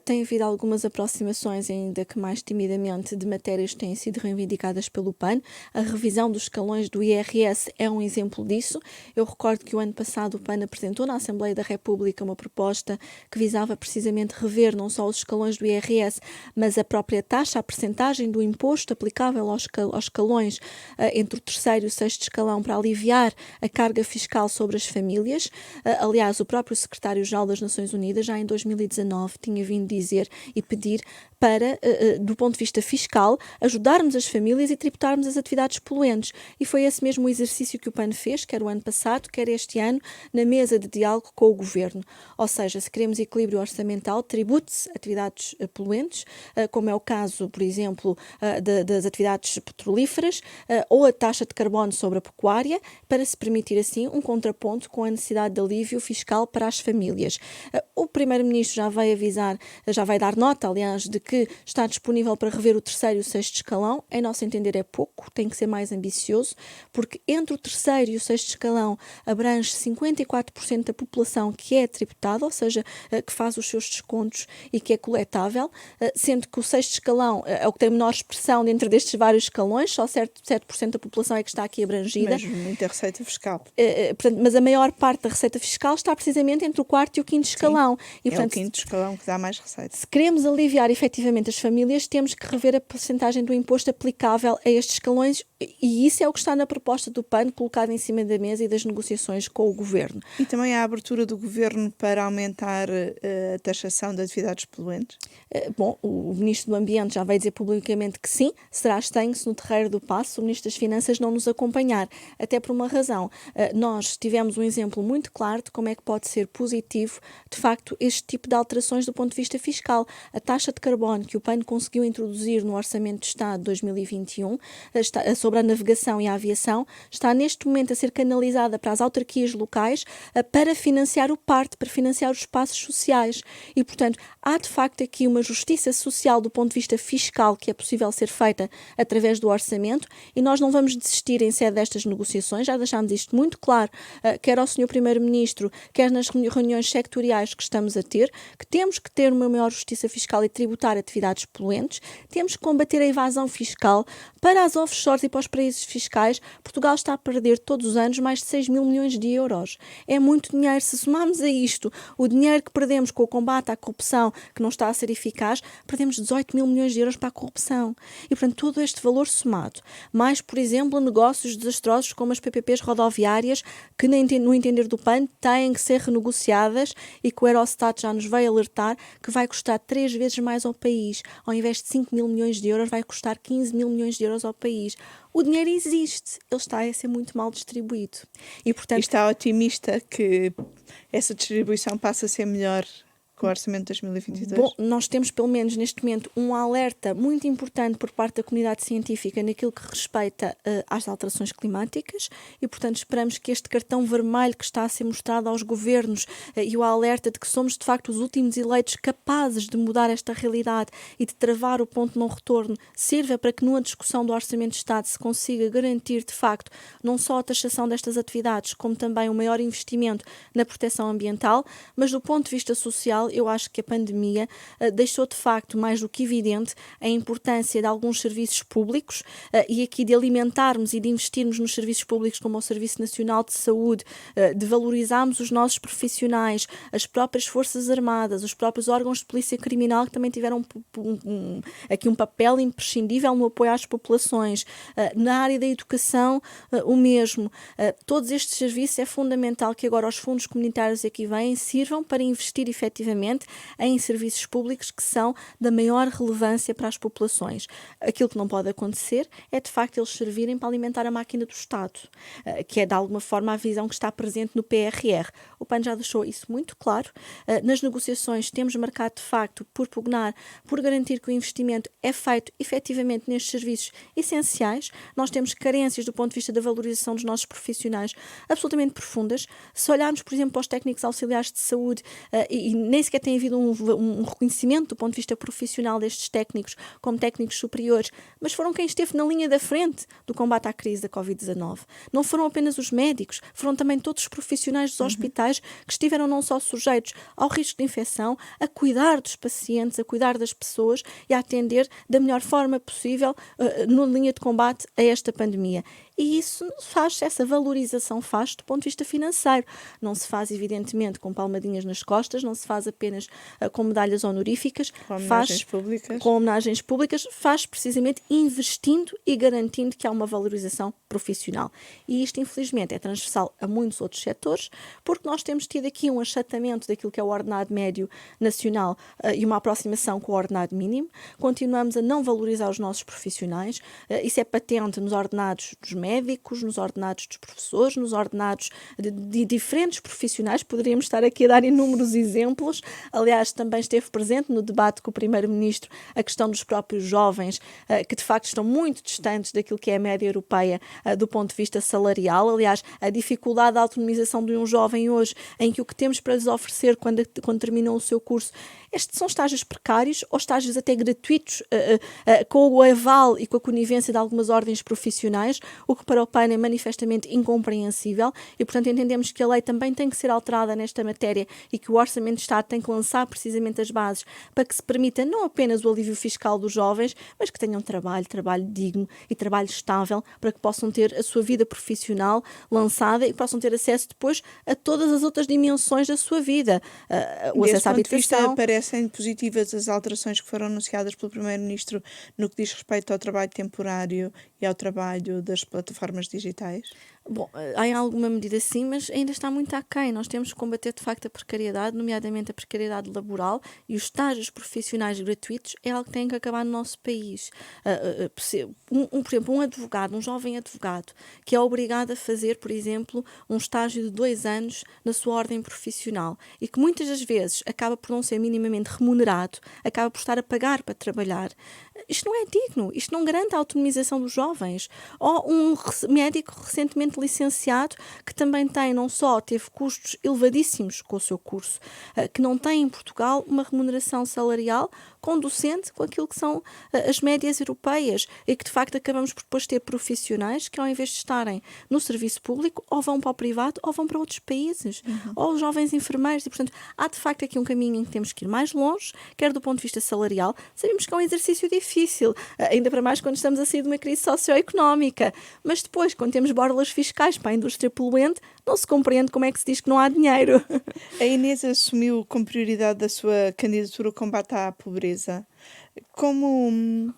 Tem havido algumas aproximações, ainda que mais timidamente, de matérias que têm sido reivindicadas pelo PAN. A revisão dos escalões do IRS é um exemplo disso. Eu recordo que o ano passado o PAN apresentou na Assembleia da República uma proposta que visava precisamente rever não só os escalões do IRS, mas a própria taxa, a percentagem do imposto aplicável aos escalões entre o terceiro e o sexto escalão para aliviar a carga fiscal sobre as famílias. Aliás, o próprio secretário-geral das Nações Unidas, já em 2019, tinha vindo dizer e pedir para, do ponto de vista fiscal, ajudarmos as famílias e tributarmos as atividades poluentes. E foi esse mesmo o exercício que o PAN fez, quer o ano passado, quer este ano, na mesa de diálogo com o Governo. Ou seja, se queremos equilíbrio orçamental, tribute-se atividades poluentes, como é o caso, por exemplo, das atividades petrolíferas, ou a taxa de carbono sobre a pecuária, para se permitir assim um contraponto com a necessidade de alívio fiscal para as famílias. O Primeiro-Ministro já vai avisar, já vai dar nota, aliás, de que está disponível para rever o terceiro e o sexto escalão. Em nosso entender é pouco, tem que ser mais ambicioso, porque entre o terceiro e o sexto escalão abrange 54% da população que é tributada, ou seja, que faz os seus descontos e que é coletável. aplicável, sendo que o sexto escalão é o que tem menor expressão dentro destes vários escalões, só 7% da população é que está aqui abrangida. Mas muita receita fiscal. Portanto, mas a maior parte da receita fiscal está precisamente entre o quarto e o quinto escalão. E, É o quinto escalão que dá mais receita. se queremos aliviar efetivamente as famílias, temos que rever a percentagem do imposto aplicável a estes escalões, e isso é o que está na proposta do PAN, colocado em cima da mesa e das negociações com o Governo. E também a abertura do Governo para aumentar a taxação de atividades poluentes? Bom, o Ministro do Ambiente já vai dizer publicamente que sim, será estanho se no terreiro do passo o Ministro das Finanças não nos acompanhar, até por uma razão. Nós tivemos um exemplo muito claro de como é que pode ser positivo, de facto, este tipo de alterações do ponto de vista fiscal. A taxa de carbono que o PAN conseguiu introduzir no Orçamento de Estado de 2021, sobre a navegação e a aviação, está neste momento a ser canalizada para as autarquias locais para financiar o PARTE, para financiar os espaços sociais. E, portanto, há de facto aqui uma justiça social do ponto de vista fiscal que é possível ser feita através do orçamento, e nós não vamos desistir em sede destas negociações, já deixámos isto muito claro, quer ao Sr. Primeiro-Ministro, quer nas reuniões sectoriais que estamos a ter, que temos que ter uma maior justiça fiscal e tributar atividades poluentes, temos que combater a evasão fiscal. Para as offshores e para os paraísos fiscais, Portugal está a perder todos os anos mais de 6 mil milhões de euros. É muito dinheiro. Se somarmos a isto o dinheiro que perdemos com o combate à corrupção, que não está a ser eficaz, perdemos 18 mil milhões de euros para a corrupção. E, portanto, todo este valor somado, mais, por exemplo, negócios desastrosos como as PPPs rodoviárias, que, no entender do PAN, têm que ser renegociadas e que o Eurostat já nos veio alertar que vai custar 3 vezes mais ao país. Ao invés de 5 mil milhões de euros, vai custar 15 mil milhões de euros ao país. O dinheiro existe, ele está a ser muito mal distribuído. E, portanto, está otimista que essa distribuição passe a ser melhor com o Orçamento de 2022? Bom, nós temos pelo menos neste momento um alerta muito importante por parte da comunidade científica naquilo que respeita às alterações climáticas, e portanto esperamos que este cartão vermelho que está a ser mostrado aos governos e o alerta de que somos de facto os últimos eleitos capazes de mudar esta realidade e de travar o ponto de não retorno, sirva para que numa discussão do Orçamento de Estado se consiga garantir de facto não só a taxação destas atividades, como também um maior investimento na proteção ambiental, mas do ponto de vista social eu acho que a pandemia deixou de facto mais do que evidente a importância de alguns serviços públicos e aqui de alimentarmos e de investirmos nos serviços públicos como o Serviço Nacional de Saúde, de valorizarmos os nossos profissionais, as próprias Forças Armadas, os próprios órgãos de polícia criminal que também tiveram aqui um papel imprescindível no apoio às populações. Na área da educação, o mesmo. Todos estes serviços é fundamental que agora os fundos comunitários aqui vêm sirvam para investir efetivamente em serviços públicos que são da maior relevância para as populações. Aquilo que não pode acontecer é, de facto, eles servirem para alimentar a máquina do Estado, que é, de alguma forma, a visão que está presente no PRR. O PAN já deixou isso muito claro. Nas negociações temos marcado, de facto, por pugnar, por garantir que o investimento é feito, efetivamente, nestes serviços essenciais. Nós temos carências do ponto de vista da valorização dos nossos profissionais absolutamente profundas. Se olharmos, por exemplo, para os técnicos auxiliares de saúde, e nem sequer tem havido um reconhecimento do ponto de vista profissional destes técnicos como técnicos superiores, mas foram quem esteve na linha da frente do combate à crise da Covid-19. Não foram apenas os médicos, foram também todos os profissionais dos hospitais que estiveram não só sujeitos ao risco de infecção, a cuidar dos pacientes, a cuidar das pessoas e a atender da melhor forma possível na linha de combate a esta pandemia. E isso faz, essa valorização faz do ponto de vista financeiro. Não se faz, evidentemente, com palmadinhas nas costas, não se faz apenas com medalhas honoríficas, com homenagens públicas, faz precisamente investindo e garantindo que há uma valorização profissional. E isto, infelizmente, é transversal a muitos outros setores, porque nós temos tido aqui um achatamento daquilo que é o ordenado médio nacional e uma aproximação com o ordenado mínimo. Continuamos a não valorizar os nossos profissionais. Isso é patente nos ordenados dos médicos, nos ordenados dos professores, nos ordenados de diferentes profissionais. Poderíamos estar aqui a dar inúmeros exemplos. Aliás, também esteve presente no debate com o Primeiro-Ministro a questão dos próprios jovens, que de facto estão muito distantes daquilo que é a média europeia do ponto de vista salarial. Aliás, a dificuldade da autonomização de um jovem hoje, em que o que temos para lhes oferecer quando terminam o seu curso, estes são estágios precários ou estágios até gratuitos, com o aval e com a conivência de algumas ordens profissionais, o que para o PAN é manifestamente incompreensível e, portanto, entendemos que a lei também tem que ser alterada nesta matéria e que o Orçamento de Estado tem que lançar precisamente as bases para que se permita não apenas o alívio fiscal dos jovens, mas que tenham trabalho digno e trabalho estável para que possam ter a sua vida profissional lançada e possam ter acesso depois a todas as outras dimensões da sua vida. O Desse acesso à ponto de vista, habitação. parecem positivas as alterações que foram anunciadas pelo Primeiro-Ministro no que diz respeito ao trabalho temporário e ao trabalho das plataformas digitais? Bom, há em alguma medida sim, mas ainda está muito aquém. Nós temos que combater de facto a precariedade, nomeadamente a precariedade laboral, e os estágios profissionais gratuitos é algo que tem que acabar no nosso país. Por exemplo, um advogado, um jovem advogado, que é obrigado a fazer, por exemplo, um estágio de 2 anos na sua ordem profissional e que muitas das vezes acaba por não ser minimamente remunerado, acaba por estar a pagar para trabalhar. Isto não é digno, isto não garante a autonomização dos jovens. Ou um médico recentemente licenciado que também não só teve custos elevadíssimos com o seu curso, que não tem em Portugal uma remuneração salarial conducente com aquilo que são as médias europeias e que de facto acabamos por depois ter profissionais que ao invés de estarem no serviço público ou vão para o privado ou vão para outros países, ou os jovens enfermeiros e portanto há de facto aqui um caminho em que temos que ir mais longe, quer do ponto de vista salarial, sabemos que é um exercício difícil, ainda para mais quando estamos a sair de uma crise socioeconómica, mas depois quando temos borlas fiscais para a indústria poluente, não se compreende como é que se diz que não há dinheiro. A Inês assumiu como prioridade da sua candidatura o combate à pobreza. Como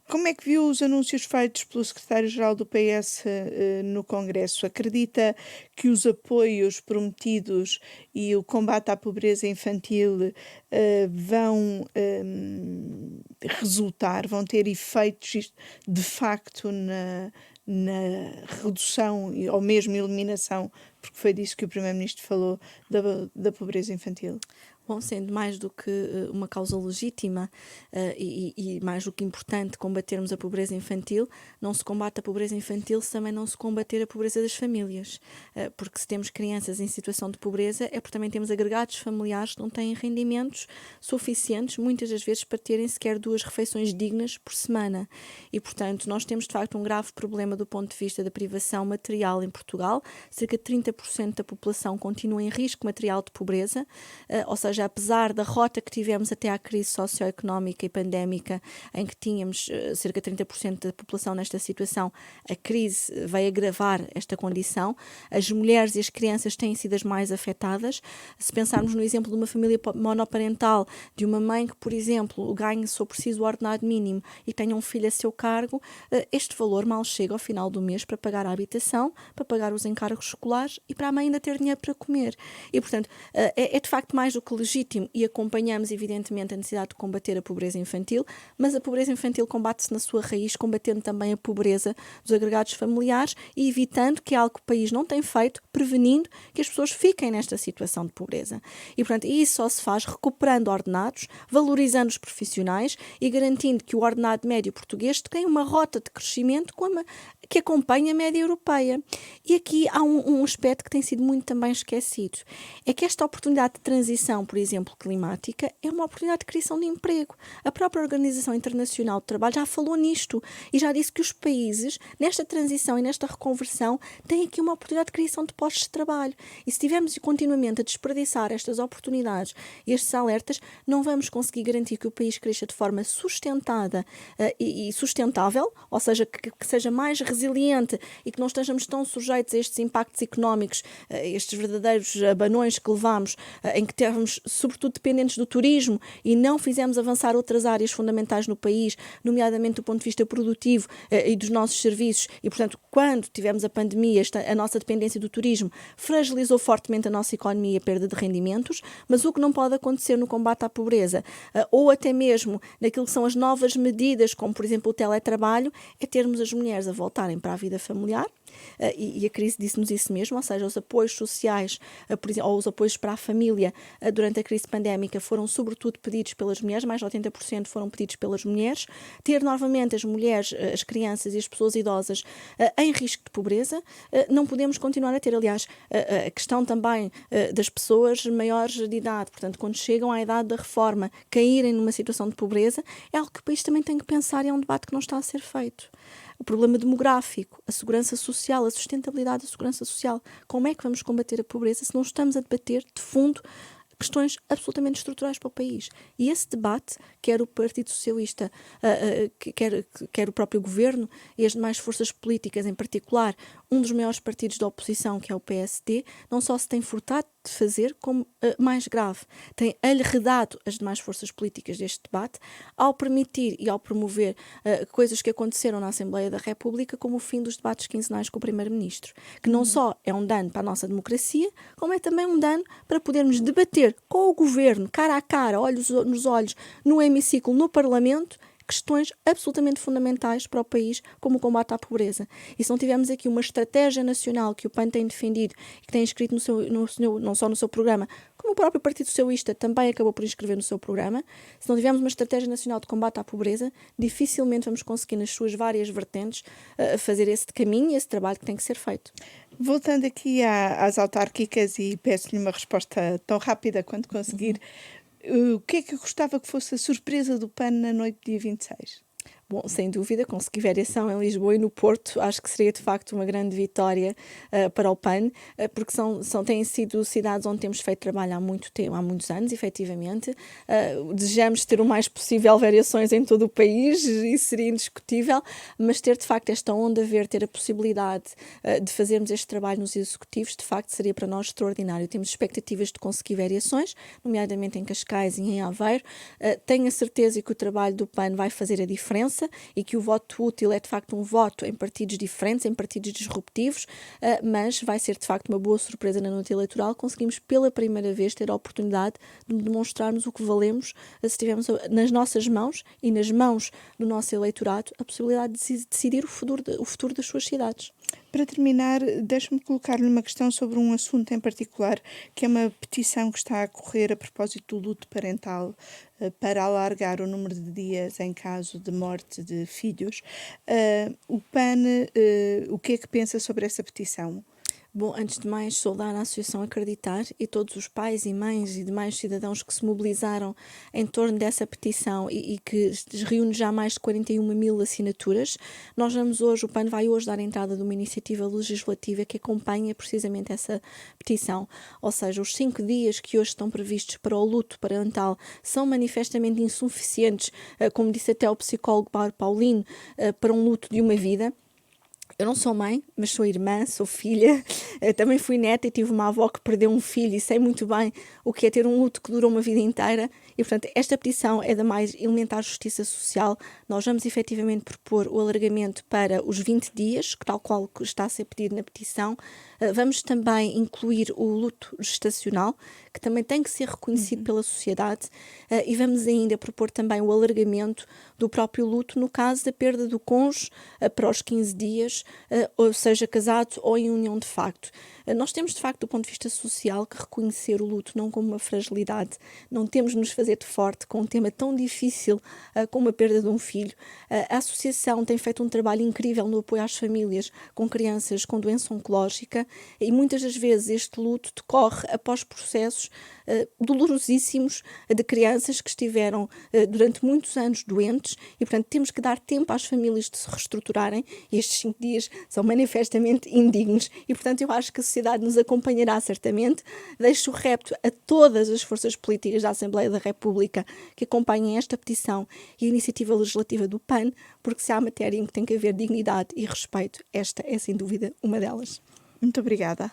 como é que viu os anúncios feitos pelo secretário-geral do PS no Congresso? Acredita que os apoios prometidos e o combate à pobreza infantil vão resultar, vão ter efeitos de facto na redução ou mesmo eliminação, porque foi disso que o Primeiro-Ministro falou, da pobreza infantil? Bom, sendo mais do que uma causa legítima e mais do que importante combatermos a pobreza infantil, não se combate a pobreza infantil se também não se combater a pobreza das famílias. Porque se temos crianças em situação de pobreza é porque também temos agregados familiares que não têm rendimentos suficientes, muitas das vezes, para terem sequer 2 refeições dignas por semana. E, portanto, nós temos de facto um grave problema do ponto de vista da privação material em Portugal. Cerca de 30% da população continua em risco material de pobreza, ou seja, apesar da rota que tivemos até à crise socioeconómica e pandémica, em que tínhamos cerca de 30% da população nesta situação, a crise veio agravar esta condição. As mulheres e as crianças têm sido as mais afetadas. Se pensarmos no exemplo de uma família monoparental, de uma mãe que, por exemplo, ganhe, se for preciso, o ordenado mínimo e tenha um filho a seu cargo, este valor mal chega ao final do mês para pagar a habitação, para pagar os encargos escolares e para a mãe ainda ter dinheiro para comer. E, portanto, é de facto mais do que legítimo e acompanhamos, evidentemente, a necessidade de combater a pobreza infantil, mas a pobreza infantil combate-se na sua raiz, combatendo também a pobreza dos agregados familiares e evitando, que é algo que o país não tem feito, prevenindo que as pessoas fiquem nesta situação de pobreza. E, portanto, isso só se faz recuperando ordenados, valorizando os profissionais e garantindo que o ordenado médio português tenha uma rota de crescimento que acompanha a média europeia. E aqui há um aspecto que tem sido muito também esquecido. É que esta oportunidade de transição, por exemplo, climática, é uma oportunidade de criação de emprego. A própria Organização Internacional do Trabalho já falou nisto e já disse que os países, nesta transição e nesta reconversão, têm aqui uma oportunidade de criação de postos de trabalho. E se estivermos continuamente a desperdiçar estas oportunidades e estes alertas, não vamos conseguir garantir que o país cresça de forma sustentada e sustentável, ou seja, que seja mais resiliente e que não estejamos tão sujeitos a estes impactos económicos, estes verdadeiros abanões que levamos, em que estávamos sobretudo dependentes do turismo e não fizemos avançar outras áreas fundamentais no país, nomeadamente do ponto de vista produtivo e dos nossos serviços. E, portanto, quando tivemos a pandemia, a nossa dependência do turismo fragilizou fortemente a nossa economia e a perda de rendimentos, mas o que não pode acontecer no combate à pobreza, ou até mesmo naquilo que são as novas medidas, como, por exemplo, o teletrabalho, é termos as mulheres a voltarem para a vida familiar, e a crise disse-nos isso mesmo, ou seja, os apoios sociais, por exemplo, ou os apoios para a família durante a crise pandémica foram sobretudo pedidos pelas mulheres, mais de 80% foram pedidos pelas mulheres. Ter novamente as mulheres, as crianças e as pessoas idosas em risco de pobreza, não podemos continuar a ter. Aliás, a questão também das pessoas maiores de idade, portanto, quando chegam à idade da reforma, caírem numa situação de pobreza, é algo que o país também tem que pensar e é um debate que não está a ser feito. o problema demográfico, a segurança social, a sustentabilidade da segurança social. Como é que vamos combater a pobreza se não estamos a debater de fundo questões absolutamente estruturais para o país? E esse debate, quer o Partido Socialista, quer o próprio Governo e as demais forças políticas, em particular um dos maiores partidos da oposição, que é o PSD, não só se tem furtado de fazer, como, mais grave, tem alredado as demais forças políticas deste debate ao permitir e ao promover coisas que aconteceram na Assembleia da República, como o fim dos debates quinzenais com o Primeiro-Ministro, que não só é um dano para a nossa democracia, como é também um dano para podermos debater com o Governo, cara a cara, olhos nos olhos, no hemiciclo, no Parlamento, questões absolutamente fundamentais para o país, como o combate à pobreza. E se não tivermos aqui uma estratégia nacional que o PAN tem defendido e que tem inscrito não só no seu programa, como o próprio Partido Socialista também acabou por inscrever no seu programa, se não tivermos uma estratégia nacional de combate à pobreza, dificilmente vamos conseguir, nas suas várias vertentes, fazer esse caminho e esse trabalho que tem que ser feito. Voltando aqui às autárquicas, e peço-lhe uma resposta tão rápida quanto conseguir, o que é que eu gostava que fosse a surpresa do PAN na noite do dia 26? Bom, sem dúvida, conseguir variação em Lisboa e no Porto, acho que seria de facto uma grande vitória para o PAN, porque têm sido cidades onde temos feito trabalho há muito tempo, há muitos anos, efetivamente. Desejamos ter o mais possível variações em todo o país, isso seria indiscutível, mas ter de facto esta onda verde, ter a possibilidade de fazermos este trabalho nos executivos, de facto seria para nós extraordinário. Temos expectativas de conseguir variações, nomeadamente em Cascais e em Aveiro. Tenho a certeza que o trabalho do PAN vai fazer a diferença e que o voto útil é de facto um voto em partidos diferentes, em partidos disruptivos, mas vai ser de facto uma boa surpresa na noite eleitoral. Conseguimos pela primeira vez ter a oportunidade de demonstrarmos o que valemos se tivermos nas nossas mãos e nas mãos do nosso eleitorado a possibilidade de decidir o futuro das suas cidades. Para terminar, deixe-me colocar-lhe uma questão sobre um assunto em particular, que é uma petição que está a correr a propósito do luto parental, para alargar o número de dias em caso de morte de filhos. O PAN, o que é que pensa sobre essa petição? Bom, antes de mais, saudar a Associação Acreditar e todos os pais e mães e demais cidadãos que se mobilizaram em torno dessa petição e que reúne já mais de 41.000 assinaturas. O PAN vai hoje dar entrada de uma iniciativa legislativa que acompanha precisamente essa petição. Ou seja, os 5 dias que hoje estão previstos para o luto parental são manifestamente insuficientes, como disse até o psicólogo Paulino, para um luto de uma vida. Eu não sou mãe, mas sou irmã, sou filha, também fui neta e tive uma avó que perdeu um filho e sei muito bem o que é ter um luto que durou uma vida inteira. E, portanto, esta petição é da mais elementar justiça social. Nós vamos efetivamente propor o alargamento para os 20 dias, tal qual está a ser pedido na petição. Vamos também incluir o luto gestacional, que também tem que ser reconhecido pela sociedade, e vamos ainda propor também o alargamento do próprio luto no caso da perda do cônjuge para os 15 dias, ou seja, casado ou em união de facto. Nós temos, de facto, do ponto de vista social, que reconhecer o luto não como uma fragilidade. Não temos de nos fazer de forte com um tema tão difícil como a perda de um filho. A Associação tem feito um trabalho incrível no apoio às famílias com crianças com doença oncológica e muitas das vezes este luto decorre após processos dolorosíssimos de crianças que estiveram durante muitos anos doentes e, portanto, temos que dar tempo às famílias de se reestruturarem e estes 5 dias são manifestamente indignos e, portanto, eu acho que a sociedade nos acompanhará certamente. Deixo o repto a todas as forças políticas da Assembleia da República que acompanhem esta petição e a iniciativa legislativa do PAN, porque se há matéria em que tem que haver dignidade e respeito, esta é sem dúvida uma delas. Muito obrigada.